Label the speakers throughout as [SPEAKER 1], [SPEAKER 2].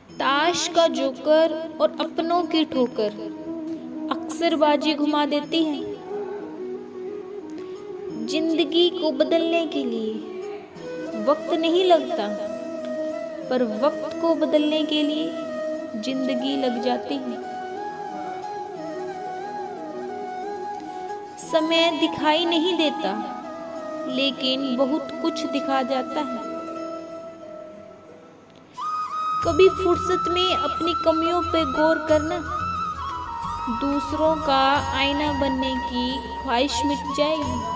[SPEAKER 1] ताश का जोकर और अपनों की ठोकर अक्सर बाजी घुमा देती है। जिंदगी को बदलने के लिए वक्त नहीं लगता, पर वक्त को बदलने के लिए जिंदगी लग जाती है। समय दिखाई नहीं देता, लेकिन बहुत कुछ दिखा जाता है। कभी फुर्सत में अपनी कमियों पे गौर करना, दूसरों का आईना बनने की ख्वाहिश मिट जाएगी।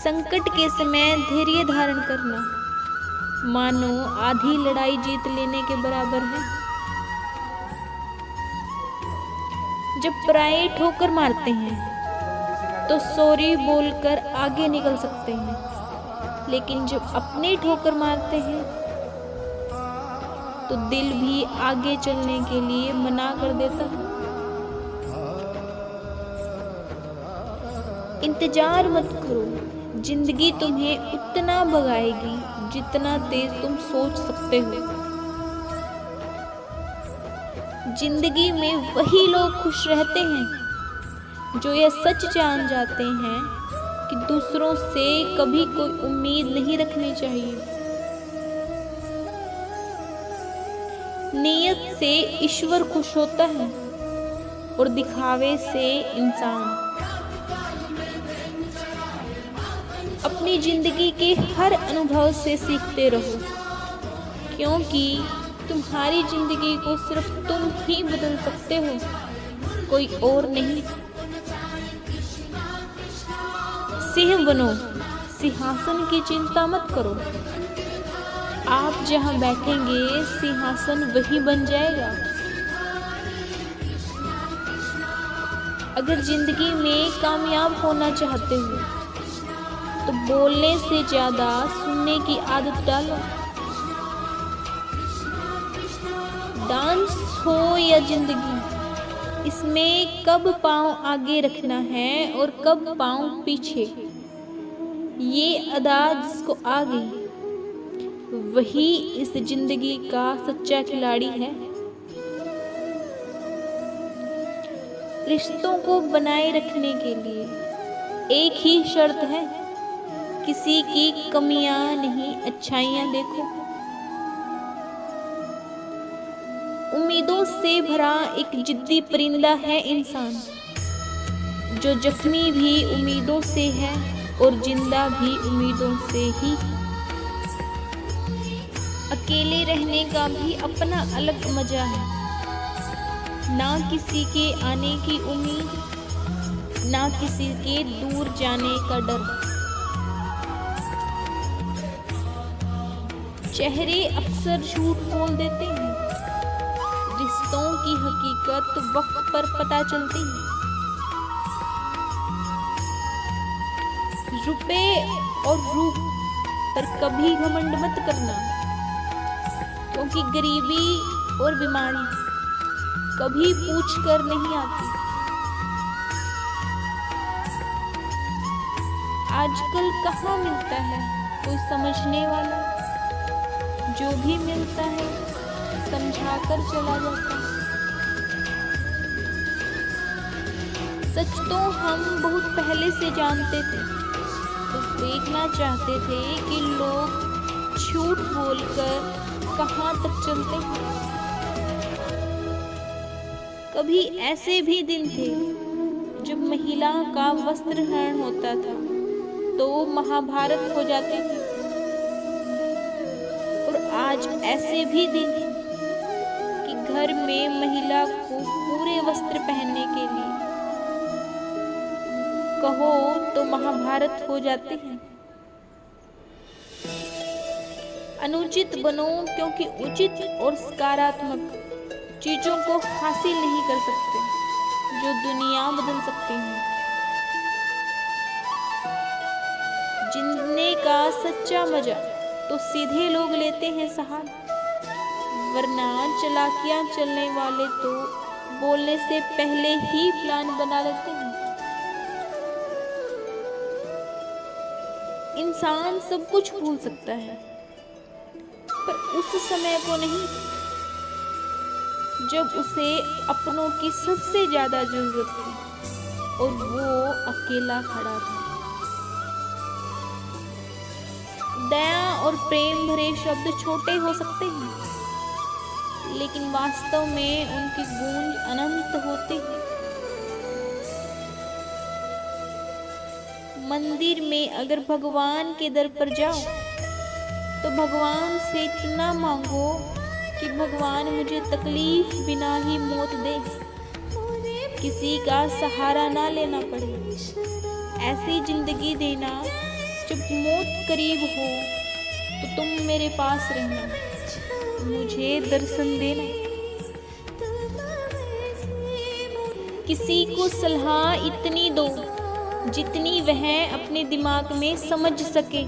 [SPEAKER 1] संकट के समय धैर्य धारण करना मानो आधी लड़ाई जीत लेने के बराबर है। जब पराये ठोकर मारते हैं तो सॉरी बोलकर आगे निकल सकते हैं, लेकिन जब अपने ठोकर मारते हैं तो दिल भी आगे चलने के लिए मना कर देता है। इंतजार मत करो, जिंदगी तुम्हें उतना भगाएगी जितना तेज तुम सोच सकते हो। जिंदगी में वही लोग खुश रहते हैं जो यह सच जान जाते हैं कि दूसरों से कभी कोई उम्मीद नहीं रखनी चाहिए। नीयत से ईश्वर खुश होता है और दिखावे से इंसान। अपनी जिंदगी के हर अनुभव से सीखते रहो, क्योंकि तुम्हारी जिंदगी को सिर्फ तुम ही बदल सकते हो, कोई और नहीं। सिंह बनो, सिंहासन की चिंता मत करो। आप जहां बैठेंगे सिंहासन वही बन जाएगा। अगर जिंदगी में कामयाब होना चाहते हो तो बोलने से ज्यादा सुनने की आदत डालो। डांस हो या जिंदगी, इसमें कब पाँव आगे रखना है और कब पाँव पीछे, ये अदा जिसको आ गई वही इस जिंदगी का सच्चा खिलाड़ी है। रिश्तों को बनाए रखने के लिए एक ही शर्त है, किसी की कमियां नहीं अच्छाइयां देखो। उम्मीदों से भरा एक जिद्दी परिंदा है इंसान, जो जख्मी भी उम्मीदों से है और जिंदा भी उम्मीदों से ही। अकेले रहने का भी अपना अलग मजा है, ना किसी के आने की उम्मीद, ना किसी के दूर जाने का डर। चेहरे अक्सर झूठ बोल देते हैं, रिश्तों की हकीकत वक्त पर पता चलती है। रुपए और रूप पर कभी घमंड मत करना, क्योंकि गरीबी और बीमारी कभी पूछ कर नहीं आती। आजकल कहाँ मिलता है कोई समझने वाला, जो भी मिलता है समझाकर चला जाता है। सच तो हम बहुत पहले से जानते थे, बस देखना चाहते थे कि लोग झूठ बोलकर कहाँ तक चलते हैं। कभी ऐसे भी दिन थे जब महिला का वस्त्र हरण होता था तो महाभारत हो जाती थी, और आज ऐसे भी दिन हैं कि घर में महिला को पूरे वस्त्र पहनने के लिए कहो तो महाभारत हो जाती है। अनुचित बनो, क्योंकि उचित और सकारात्मक चीजों को हासिल नहीं कर सकते जो दुनिया बदल सकती है। जीने का सच्चा मजा तो सीधे लोग लेते हैं सहार, वरना चालाकियां चलने वाले तो बोलने से पहले ही प्लान बना लेते हैं। इंसान सब कुछ भूल सकता है, पर उस समय को नहीं जब उसे अपनों की सबसे ज्यादा जरूरत थी और वो अकेला खड़ा था। दया और प्रेम भरे शब्द छोटे हो सकते हैं, लेकिन वास्तव में उनकी गूंज अनंत होती है। मंदिर में अगर भगवान के दर पर जाओ तो भगवान से इतना मांगो कि भगवान मुझे तकलीफ बिना ही मौत दे, किसी का सहारा ना लेना पड़े। ऐसी जिंदगी देना जब मौत करीब हो तो तुम मेरे पास रहना, मुझे दर्शन देना। किसी को सलाह इतनी दो जितनी वह अपने दिमाग में समझ सके,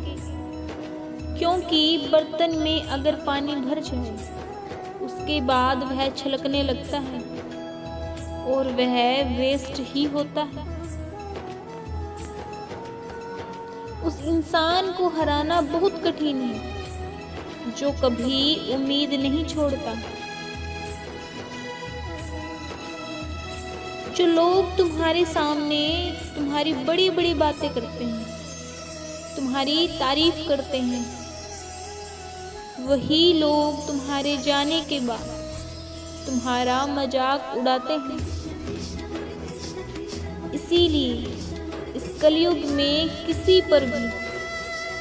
[SPEAKER 1] क्योंकि बर्तन में अगर पानी भर जाए उसके बाद वह छलकने लगता है और वह वेस्ट ही होता है। उस इंसान को हराना बहुत कठिन है जो कभी उम्मीद नहीं छोड़ता। जो लोग तुम्हारे सामने तुम्हारी बड़ी बड़ी बातें करते हैं, तुम्हारी तारीफ करते हैं, वही लोग तुम्हारे जाने के बाद तुम्हारा मजाक उड़ाते हैं। इसीलिए इस कलयुग में किसी पर भी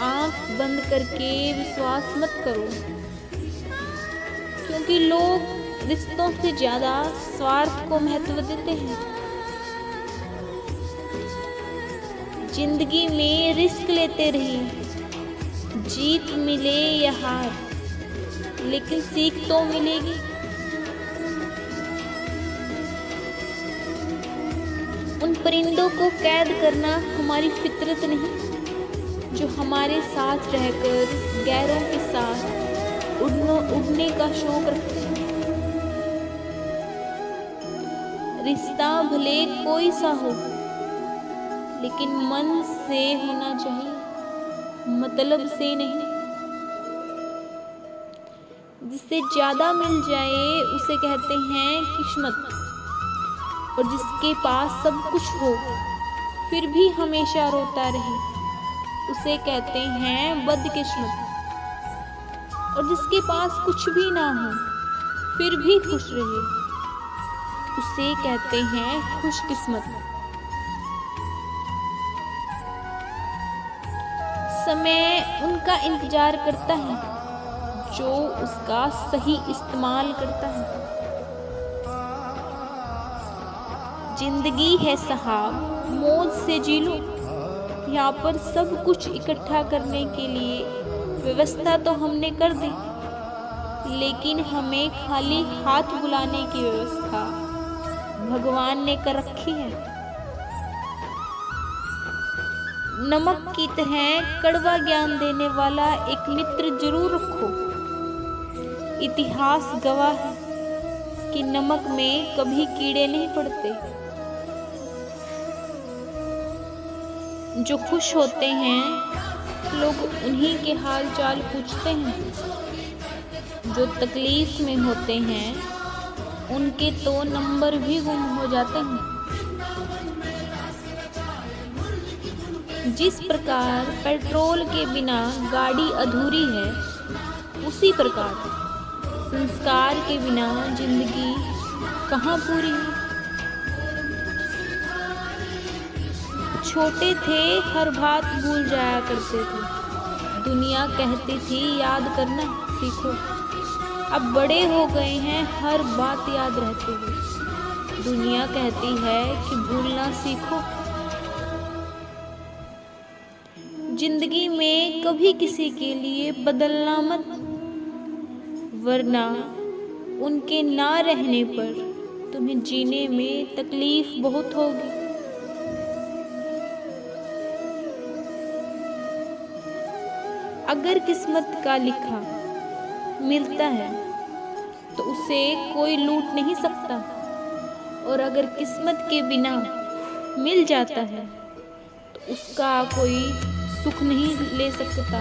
[SPEAKER 1] आंख बंद करके विश्वास मत करो, क्योंकि लोग रिश्तों से ज्यादा स्वार्थ को महत्व देते हैं। जिंदगी में रिस्क लेते रहिए, जीत मिले या हार, लेकिन सीख तो मिलेगी। उन परिंदों को कैद करना हमारी फितरत नहीं जो हमारे साथ रहकर गैरों के साथ उड़ने का शौक रखते हैं। रिश्ता भले कोई सा हो, लेकिन मन से होना चाहिए, मतलब से नहीं। जिससे ज्यादा मिल जाए उसे कहते हैं किस्मत, और जिसके पास सब कुछ हो फिर भी हमेशा रोता रहे उसे कहते हैं बदकिस्मत। और जिसके पास कुछ भी ना हो फिर भी खुश रहे उसे कहते हैं खुशकिस्मत। समय उनका इंतजार करता है जो उसका सही इस्तेमाल करता है। जिंदगी है साहब, मौज से जी लो। यहाँ पर सब कुछ इकट्ठा करने के लिए व्यवस्था तो हमने कर दी, लेकिन हमें खाली हाथ बुलाने की व्यवस्था भगवान ने कर रखी है। नमक की तरह कड़वा ज्ञान देने वाला एक मित्र जरूर रखो। इतिहास गवाह है कि नमक में कभी कीड़े नहीं पड़ते। जो खुश होते हैं लोग उन्हीं के हाल चाल पूछते हैं, जो तकलीफ में होते हैं उनके तो नंबर भी गुम हो जाते हैं। जिस प्रकार पेट्रोल के बिना गाड़ी अधूरी है, उसी प्रकार संस्कार के बिना जिंदगी कहाँ पूरी है। छोटे थे हर बात भूल जाया करते थे, दुनिया कहती थी याद करना सीखो। अब बड़े हो गए हैं हर बात याद रहते हुए, दुनिया कहती है कि भूलना सीखो। जिंदगी में कभी किसी के लिए बदलना मत, वरना उनके ना रहने पर तुम्हें जीने में तकलीफ बहुत होगी। अगर किस्मत का लिखा मिलता है तो उसे कोई लूट नहीं सकता, और अगर किस्मत के बिना मिल जाता है तो उसका कोई सुख नहीं ले सकता।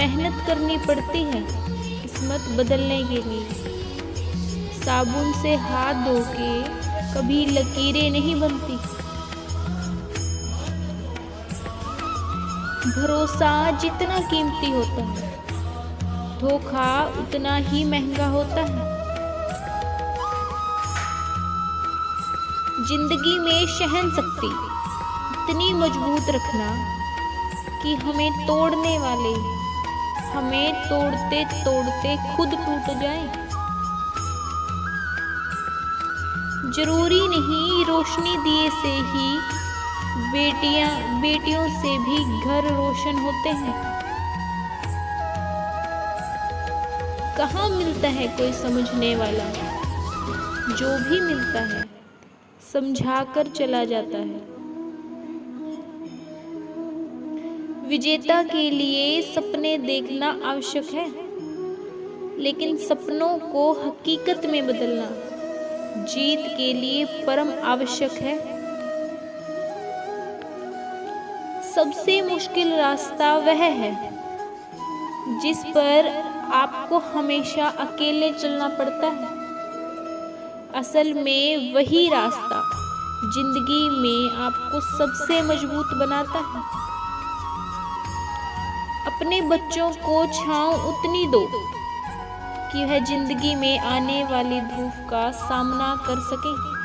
[SPEAKER 1] मेहनत करनी पड़ती है किस्मत बदलने के लिए। साबुन से हाथ धो के कभी लकीरें नहीं बनती। भरोसा जितना कीमती होता है, धोखा उतना ही महंगा होता है। जिंदगी में सहनशक्ति इतनी मजबूत रखना कि हमें तोड़ने वाले हमें तोड़ते तोड़ते खुद टूट जाएं। जरूरी नहीं रोशनी दिए से ही बेटियों से भी घर रोशन होते हैं। कहाँ मिलता है कोई समझने वाला, जो भी मिलता है समझाकर चला जाता है। विजेता के लिए सपने देखना आवश्यक है, लेकिन सपनों को हकीकत में बदलना जीत के लिए परम आवश्यक है। सबसे मुश्किल रास्ता वह है जिस पर आपको हमेशा अकेले चलना पड़ता है। असल में वही रास्ता जिंदगी में आपको सबसे मजबूत बनाता है। अपने बच्चों को छांव उतनी दो कि वह जिंदगी में आने वाली धूप का सामना कर सके।